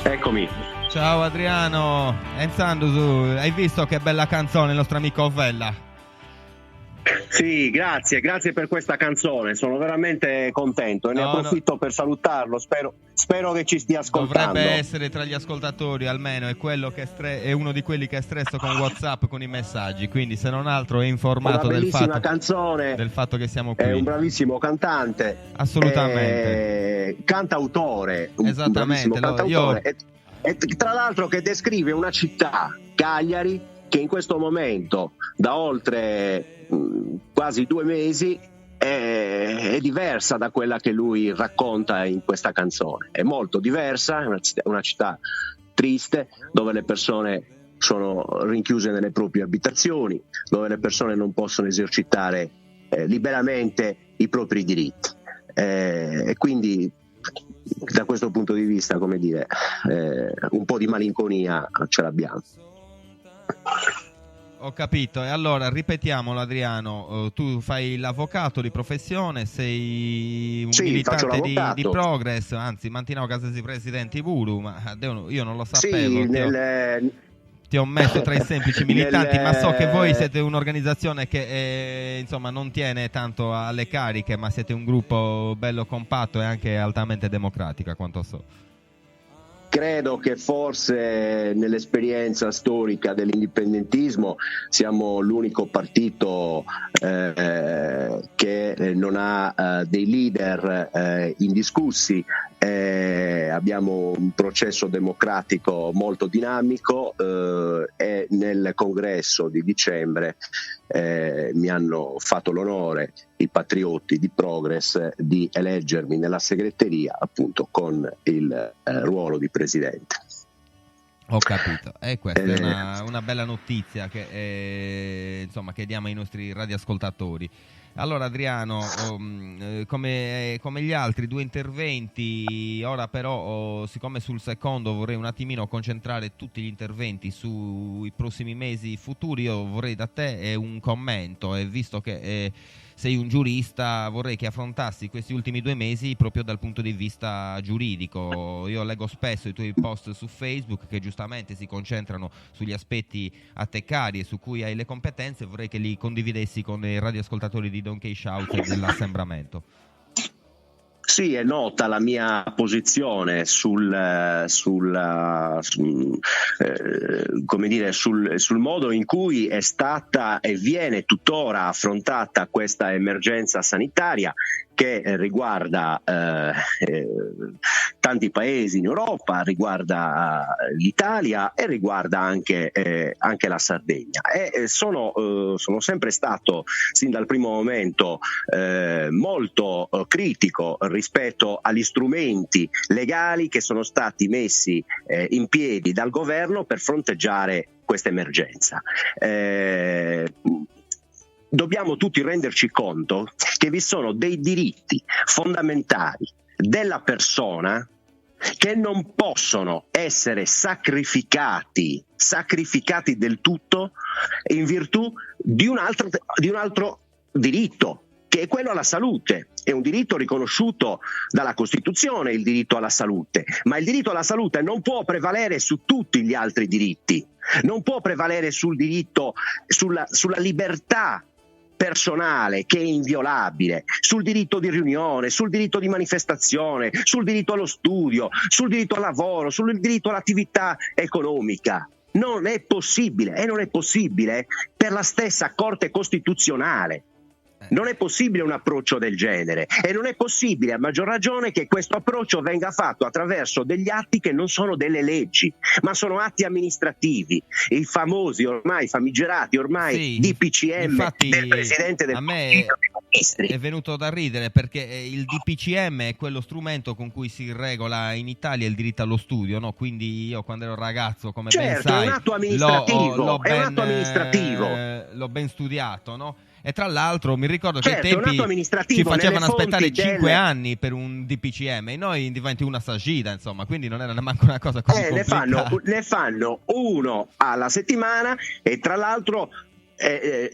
Eccomi. Ciao Adriano, hai visto che bella canzone il nostro amico Vella? Sì, grazie per questa canzone, sono veramente contento e ne approfitto per salutarlo, spero che ci stia ascoltando. Dovrebbe essere tra gli ascoltatori, almeno è quello che è uno di quelli che è stresso con WhatsApp con i messaggi, quindi se non altro è informato del fatto che siamo qui. È un bravissimo cantante, assolutamente, cantautore, esattamente, e tra l'altro che descrive una città, Cagliari, che in questo momento da oltre quasi 2 mesi è diversa da quella che lui racconta in questa canzone. È molto diversa, è una città triste, dove le persone sono rinchiuse nelle proprie abitazioni, dove le persone non possono esercitare liberamente i propri diritti. E quindi da questo punto di vista, come dire, un po' di malinconia ce l'abbiamo. Ho capito, e allora ripetiamolo Adriano, tu fai l'avvocato di professione, sei un militante di Progress, anzi mantinavo casa di presidenti Vuru, ma io non lo sapevo. Sì, ti ho messo tra i semplici militanti, ma so che voi siete un'organizzazione che insomma non tiene tanto alle cariche, ma siete un gruppo bello compatto e anche altamente democratico, a quanto so. Credo che forse nell'esperienza storica dell'indipendentismo siamo l'unico partito che non ha dei leader indiscussi. Abbiamo un processo democratico molto dinamico e nel congresso di dicembre mi hanno fatto l'onore i patrioti di Progress di eleggermi nella segreteria, appunto con il ruolo di presidente. Ho capito, e questa è una bella notizia che insomma che diamo ai nostri radioascoltatori. Allora Adriano, come gli altri 2 interventi, ora però siccome sul secondo vorrei un attimino concentrare tutti gli interventi sui prossimi mesi futuri, io vorrei da te un commento, e visto che sei un giurista, vorrei che affrontassi questi ultimi 2 mesi proprio dal punto di vista giuridico. Io leggo spesso i tuoi post su Facebook che giustamente si concentrano sugli aspetti a te cari e su cui hai le competenze, vorrei che li condividessi con i radioascoltatori di Donkey Shout e dell'assembramento. Sì, è nota la mia posizione sul modo in cui è stata e viene tuttora affrontata questa emergenza sanitaria che riguarda tanti paesi in Europa, riguarda l'Italia e riguarda anche la Sardegna. Sono sempre stato, sin dal primo momento, molto critico rispetto agli strumenti legali che sono stati messi in piedi dal governo per fronteggiare questa emergenza. Dobbiamo tutti renderci conto che vi sono dei diritti fondamentali della persona che non possono essere sacrificati del tutto in virtù di un altro diritto, che è quello alla salute. È un diritto riconosciuto dalla Costituzione, il diritto alla salute, ma il diritto alla salute non può prevalere su tutti gli altri diritti, non può prevalere sul diritto, sulla libertà personale che è inviolabile, sul diritto di riunione, sul diritto di manifestazione, sul diritto allo studio, sul diritto al lavoro, sul diritto all'attività economica. Non è possibile, e non è possibile per la stessa Corte Costituzionale. Non è possibile un approccio del genere, e non è possibile, a maggior ragione, che questo approccio venga fatto attraverso degli atti che non sono delle leggi, ma sono atti amministrativi, i famosi ormai famigerati DPCM infatti, del Presidente del Consiglio dei Ministri. È venuto da ridere perché il DPCM è quello strumento con cui si regola in Italia il diritto allo studio, no? Quindi io quando ero ragazzo, come ben sai, è un atto amministrativo, l'ho ben studiato, no? E tra l'altro mi ricordo che ai tempi ci facevano aspettare 5 anni per un DPCM, e noi diventi una sagida, insomma, quindi non era neanche una cosa così complicata. Ne fanno uno alla settimana, e tra l'altro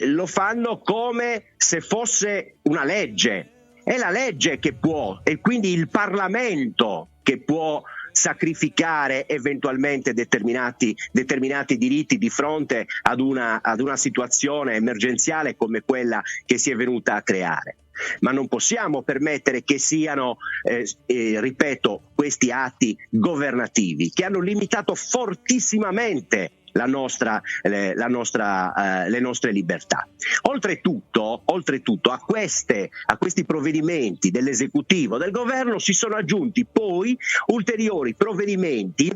lo fanno come se fosse una legge. È la legge che può, e quindi il Parlamento che può sacrificare eventualmente determinati diritti di fronte ad una situazione emergenziale come quella che si è venuta a creare. Ma non possiamo permettere che siano, ripeto, questi atti governativi che hanno limitato fortissimamente le nostre libertà. Oltretutto a questi provvedimenti dell'esecutivo, del governo, si sono aggiunti poi ulteriori provvedimenti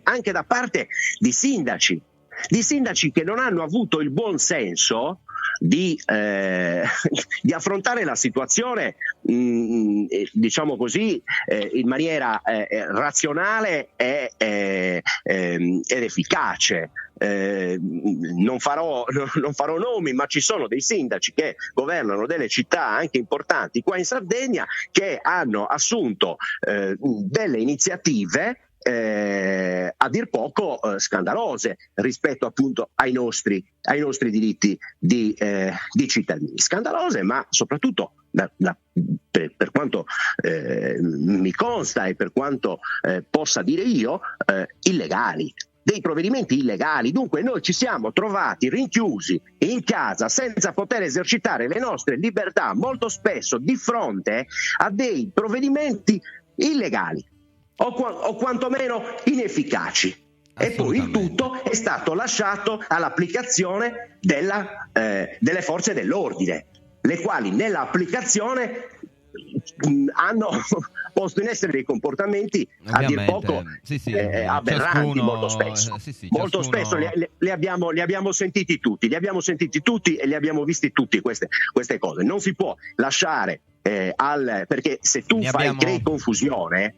anche da parte di sindaci che non hanno avuto il buon senso di affrontare la situazione, diciamo così, in maniera razionale ed efficace. Non farò nomi, ma ci sono dei sindaci che governano delle città anche importanti qua in Sardegna che hanno assunto delle iniziative a dir poco scandalose rispetto appunto ai nostri diritti di cittadini. Scandalose, ma soprattutto per quanto mi consta e per quanto possa dire io, illegali. Dei provvedimenti illegali. Dunque noi ci siamo trovati rinchiusi in casa senza poter esercitare le nostre libertà, molto spesso di fronte a dei provvedimenti illegali o quantomeno inefficaci. E poi il tutto è stato lasciato all'applicazione delle forze dell'ordine, le quali nell'applicazione hanno posto in essere dei comportamenti a dir poco aberranti. Molto spesso li abbiamo sentiti tutti e li abbiamo visti tutti queste cose. Non si può lasciare perché se tu crei confusione,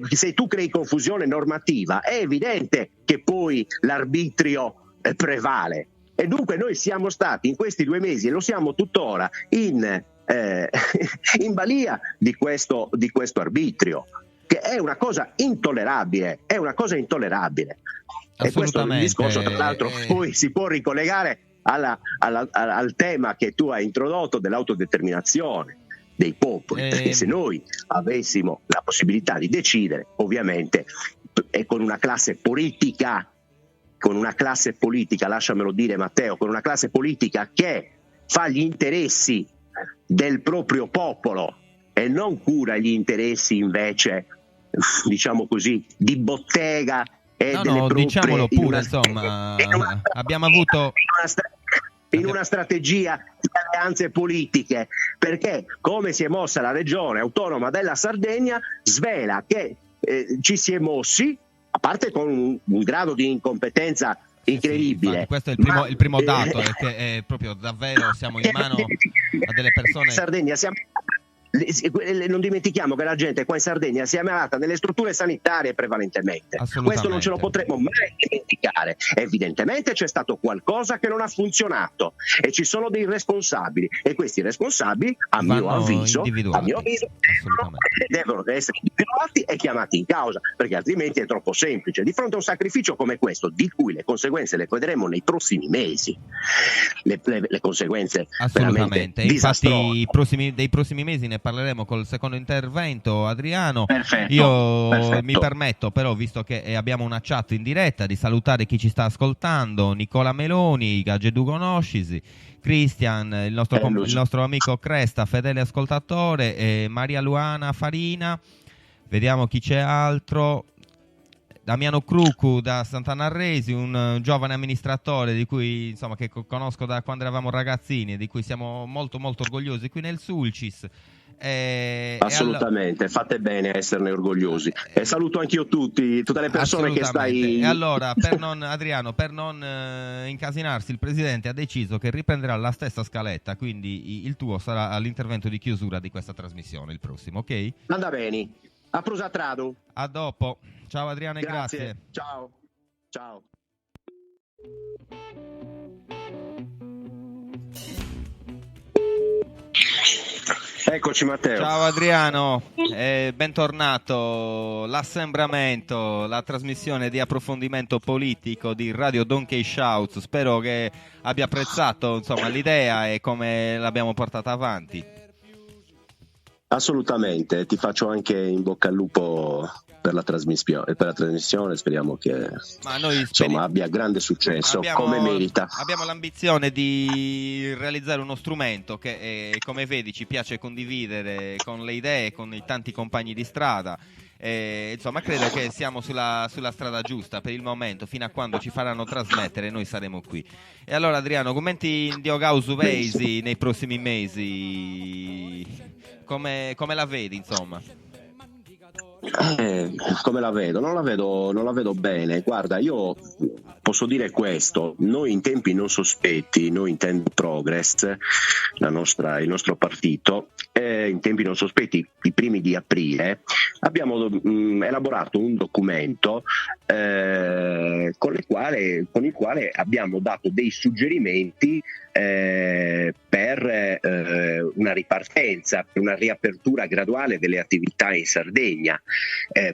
se tu crei confusione normativa, è evidente che poi l'arbitrio prevale. E dunque noi siamo stati in questi 2 mesi, e lo siamo tuttora, in balia di questo arbitrio, che è una cosa intollerabile. E questo discorso, tra l'altro, poi si può ricollegare al tema che tu hai introdotto dell'autodeterminazione dei popoli, perché se noi avessimo la possibilità di decidere, ovviamente, e con una classe politica, lasciamelo dire Matteo, con una classe politica che fa gli interessi del proprio popolo e non cura gli interessi invece, diciamo così, di bottega e delle proprie, diciamolo pure, insomma, abbiamo avuto in una strategia di alleanze politiche, perché come si è mossa la regione autonoma della Sardegna svela che ci si è mossi, a parte con un grado di incompetenza incredibile. Sì, questo è il primo dato, è che proprio davvero siamo in mano a delle persone. In Sardegna non dimentichiamo che la gente qua in Sardegna si è ammalata nelle strutture sanitarie prevalentemente. Questo non ce lo potremo mai dimenticare. Evidentemente c'è stato qualcosa che non ha funzionato e ci sono dei responsabili, e questi responsabili a mio avviso devono essere individuati e chiamati in causa, perché altrimenti è troppo semplice. Di fronte a un sacrificio come questo, di cui le conseguenze le vedremo nei prossimi mesi, le conseguenze assolutamente. Infatti dei prossimi mesi ne parleremo col secondo intervento, Adriano. Perfetto. Mi permetto però, visto che abbiamo una chat in diretta, di salutare chi ci sta ascoltando: Nicola Meloni, Gagedu conoscisi, Cristian, il nostro amico Cresta, fedele ascoltatore, Maria Luana Farina, vediamo chi c'è altro, Damiano Crucu da Sant'Anarresi, un giovane amministratore di cui, insomma, che conosco da quando eravamo ragazzini e di cui siamo molto molto orgogliosi qui nel Sulcis. Assolutamente, fate bene a esserne orgogliosi. E saluto anch'io tutte le persone che stai. E allora, Adriano, per non incasinarsi, il presidente ha deciso che riprenderà la stessa scaletta, quindi il tuo sarà all'intervento di chiusura di questa trasmissione, il prossimo, ok? Anda bene. A prosatrado. A dopo. Ciao Adriano e grazie. Ciao. Eccoci Matteo. Ciao Adriano, bentornato. L'assembramento, la trasmissione di approfondimento politico di Radio Donkey Shouts. Spero che abbia apprezzato, insomma, l'idea e come l'abbiamo portata avanti. Assolutamente, ti faccio anche in bocca al lupo per la trasmissione, speriamo che abbia grande successo, come merita. Abbiamo l'ambizione di realizzare uno strumento che come vedi ci piace condividere con le idee, con i tanti compagni di strada. Insomma, credo che siamo sulla strada giusta per il momento. Fino a quando ci faranno trasmettere, noi saremo qui. E allora, Adriano, commenti in Diogausu Veisi nei prossimi mesi? Come la vedi, insomma? Come la vedo? Non la vedo bene. Guarda, io posso dire questo: noi in tempi non sospetti, noi intendo Progress, il nostro partito, in tempi non sospetti, i primi di aprile, abbiamo elaborato un documento con il quale abbiamo dato dei suggerimenti per una ripartenza, per una riapertura graduale delle attività in Sardegna,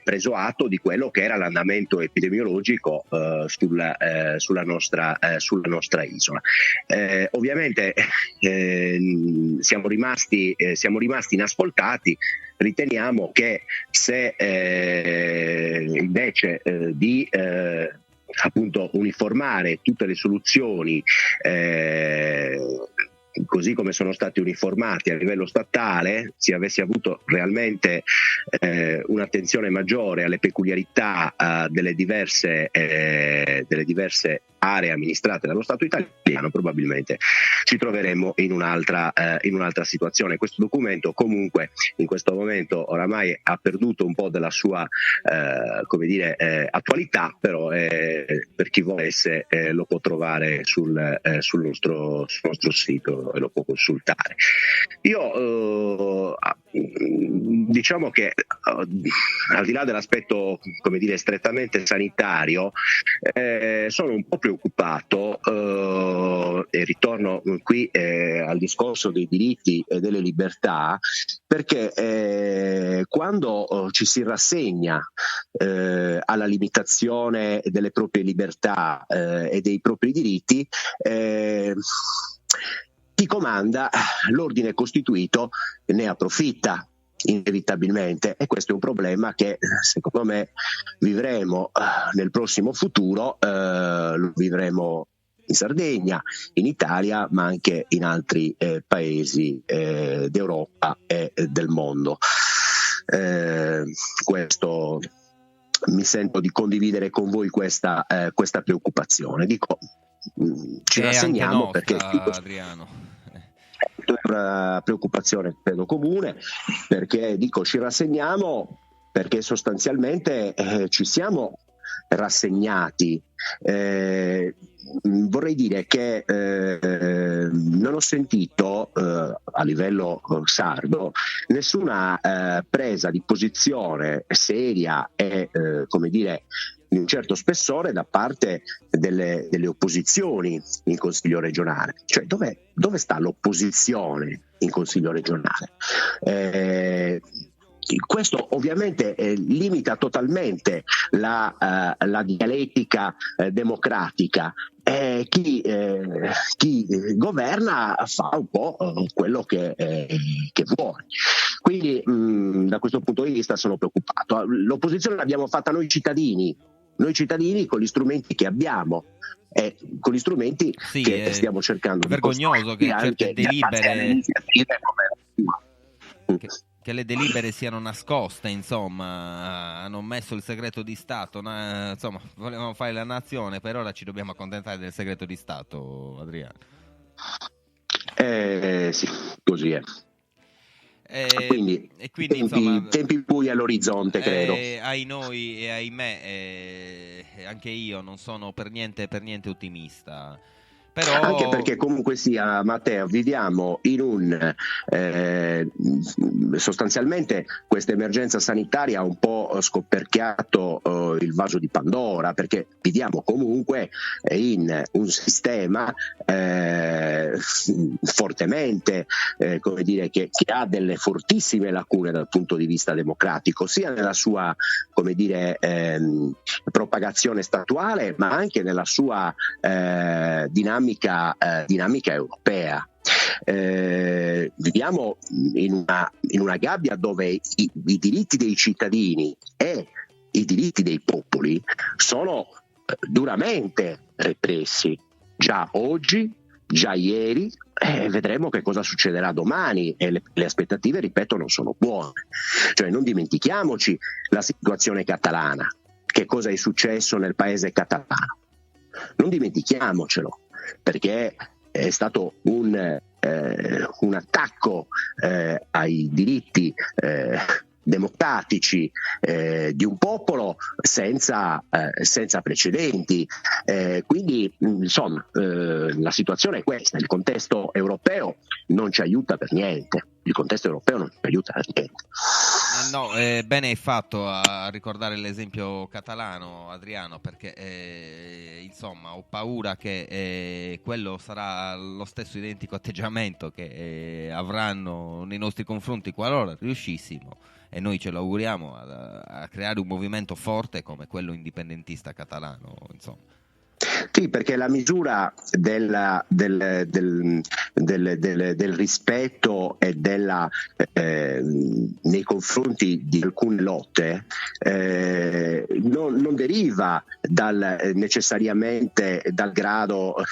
preso atto di quello che era l'andamento epidemiologico sulla nostra isola. Ovviamente siamo rimasti inascoltati. Riteniamo che se invece di appunto uniformare tutte le soluzioni così come sono stati uniformati a livello statale, si avesse avuto realmente un'attenzione maggiore alle peculiarità delle diverse aree amministrate dallo Stato italiano, probabilmente ci troveremmo in un'altra situazione. Questo documento comunque in questo momento oramai ha perduto un po' della sua attualità, però per chi volesse lo può trovare sul nostro sito e lo può consultare. Io diciamo che al di là dell'aspetto strettamente sanitario, sono un po' preoccupato e ritorno qui al discorso dei diritti e delle libertà, perché quando ci si rassegna alla limitazione delle proprie libertà e dei propri diritti, chi comanda, l'ordine costituito, ne approfitta inevitabilmente, e questo è un problema che secondo me vivremo nel prossimo futuro, lo vivremo in Sardegna, in Italia, ma anche in altri paesi d'Europa e del mondo. Questo mi sento di condividere con voi questa preoccupazione. Dico, ci rassegniamo perché Adriano, è una preoccupazione credo comune, perché ci rassegniamo perché sostanzialmente ci siamo rassegnati. Vorrei dire che non ho sentito a livello sardo nessuna presa di posizione seria e di un certo spessore da parte delle opposizioni in Consiglio regionale. Cioè, dove sta l'opposizione in Consiglio regionale? Questo ovviamente limita totalmente la dialettica democratica. Chi governa fa un po' quello che vuole. Quindi da questo punto di vista sono preoccupato. L'opposizione l'abbiamo fatta noi cittadini con gli strumenti che abbiamo e con gli strumenti che stiamo cercando. Vergognoso che certe delibere che le delibere siano nascoste, insomma, hanno messo il segreto di Stato, insomma, volevamo fare la nazione, per ora ci dobbiamo accontentare del segreto di Stato, Adriano. Sì, così è. Quindi tempi bui all'orizzonte, credo. Ai noi e ahimè, anche io non sono per niente ottimista. Però... Anche perché comunque sia, Matteo, viviamo in sostanzialmente questa emergenza sanitaria ha un po' scoperchiato il vaso di Pandora, perché viviamo comunque in un sistema fortemente che ha delle fortissime lacune dal punto di vista democratico, sia nella sua propagazione statuale, ma anche nella sua dinamica europea. Viviamo in una gabbia dove i diritti dei cittadini e i diritti dei popoli sono duramente repressi, già oggi, già ieri, vedremo che cosa succederà domani, e le aspettative, ripeto, non sono buone. Cioè, non dimentichiamoci la situazione catalana, che cosa è successo nel paese catalano, non dimentichiamocelo, perché è stato un attacco ai diritti democratici di un popolo senza precedenti. Quindi insomma, la situazione è questa. Il contesto europeo non ci aiuta per niente. No, bene hai fatto a ricordare l'esempio catalano, Adriano, perché insomma ho paura che quello sarà lo stesso identico atteggiamento che avranno nei nostri confronti qualora riuscissimo, e noi ce lo auguriamo, a creare un movimento forte come quello indipendentista catalano, insomma. Sì, perché la misura del rispetto e nei confronti di alcune lotte non deriva necessariamente dal grado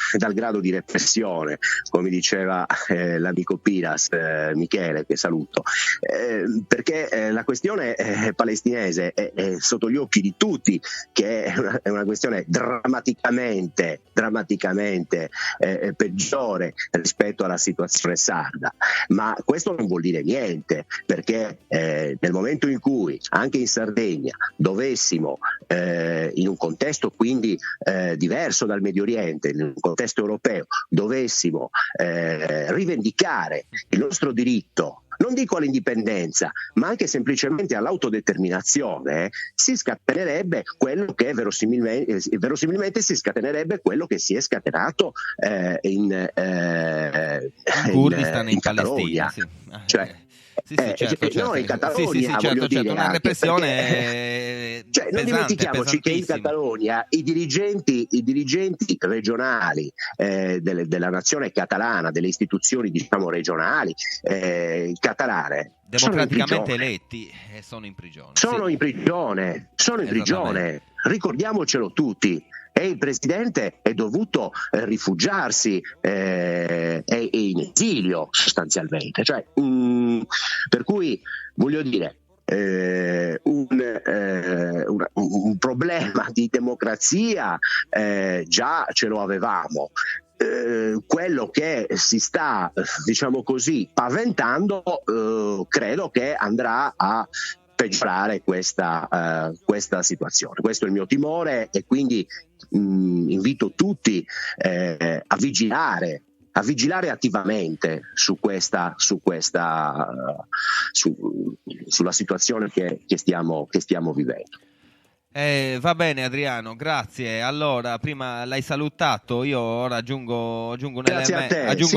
di repressione, come diceva l'amico Piras, Michele, che saluto, perché la questione palestinese è sotto gli occhi di tutti, che è una questione drammaticamente peggiore rispetto alla situazione sarda, ma questo non vuol dire niente, perché nel momento in cui anche in Sardegna dovessimo, in un contesto quindi diverso dal Medio Oriente, in un contesto europeo, dovessimo rivendicare il nostro diritto, non dico all'indipendenza, ma anche semplicemente all'autodeterminazione, si scatenerebbe quello che verosimilmente si scatenerebbe quello che si è scatenato in Kurdistan, in Catalogna. Palestina, sì. Cioè, certo. No, in Catalogna, certo, una repressione cioè, non dimentichiamoci che in Catalogna i dirigenti regionali della nazione catalana, delle istituzioni diciamo regionali catalane, democraticamente eletti, sono in prigione. Sono in prigione, ricordiamocelo tutti. E il presidente è dovuto rifugiarsi, è in esilio sostanzialmente. Cioè, per cui voglio dire, un problema di democrazia già ce lo avevamo. Quello che si sta, diciamo così, paventando, credo che andrà a peggiorare questa situazione. Questo è il mio timore, e quindi invito tutti a vigilare attivamente sulla situazione che stiamo vivendo. Va bene, Adriano, grazie. Allora, prima l'hai salutato, io ora aggiungo un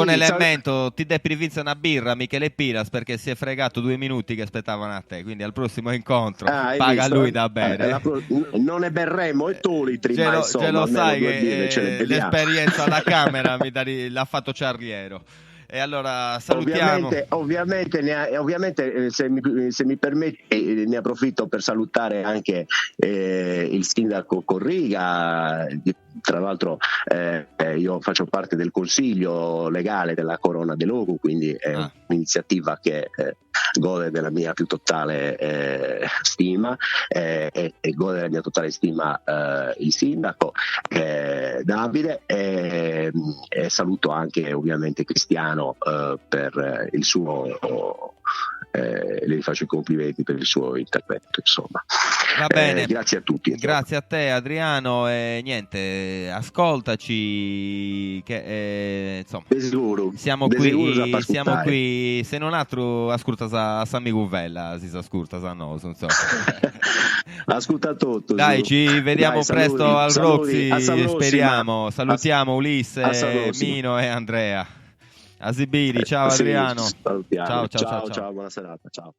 elemento. Ti deprivinza una birra, Michele Piras, perché si è fregato 2 minuti che aspettavano a te, quindi al prossimo incontro paga visto? Lui da bene. Non ne berremo e tu litri, ma insomma, ce lo sai che l'esperienza alla Camera l'ha fatto Ciarliero. E allora salutiamo. Ovviamente se mi permetti, ne approfitto per salutare anche il sindaco Corriga. Tra l'altro io faccio parte del consiglio legale della Corona dell'Ogu, quindi è un'iniziativa che gode della mia più totale stima, e gode della mia totale stima il sindaco Davide, e saluto anche ovviamente Cristiano per il suo le faccio i complimenti per il suo intervento, insomma. Va bene. Grazie a tutti. Grazie a te, Adriano, e niente, ascoltaci che insomma siamo qui, se non altro ascolta a Sammy Guvella, si ascolta a noi, non so. Ascolta tutto. Dai, ci vediamo presto al Roxy, speriamo. Salutiamo Ulisse, Mino e Andrea. Asibiri, ciao Adriano. Ciao, buona serata, ciao.